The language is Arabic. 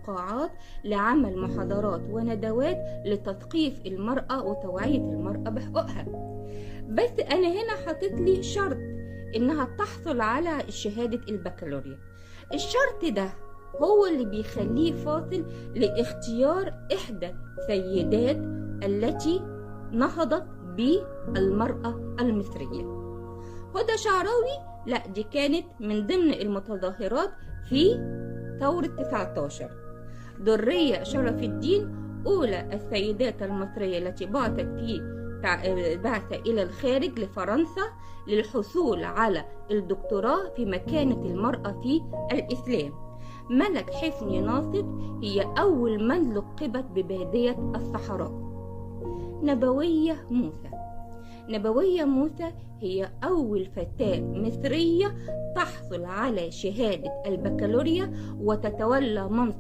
قاعات لعمل محاضرات وندوات لتثقيف المرأة وتوعية المرأة بحقوقها. بس أنا هنا حطيت لي شرط إنها تحصل على شهادة البكالوريا. الشرط ده هو اللي بيخليه فاصل لاختيار إحدى سيدات التي نهضت بالمرأة المصرية. هدى شعراوي لا، دي كانت من ضمن المتظاهرات في ثورة 19. درية شرف الدين أولى السيدات المصرية التي بعثت في بعث إلى الخارج لفرنسا للحصول على الدكتوراه في مكانة المرأة في الإسلام. ملك حفني ناصر هي أول من لقبت ببادية الصحراء. نبوية موسى هي أول فتاة مصرية تحصل على شهادة البكالوريا وتتولى منصب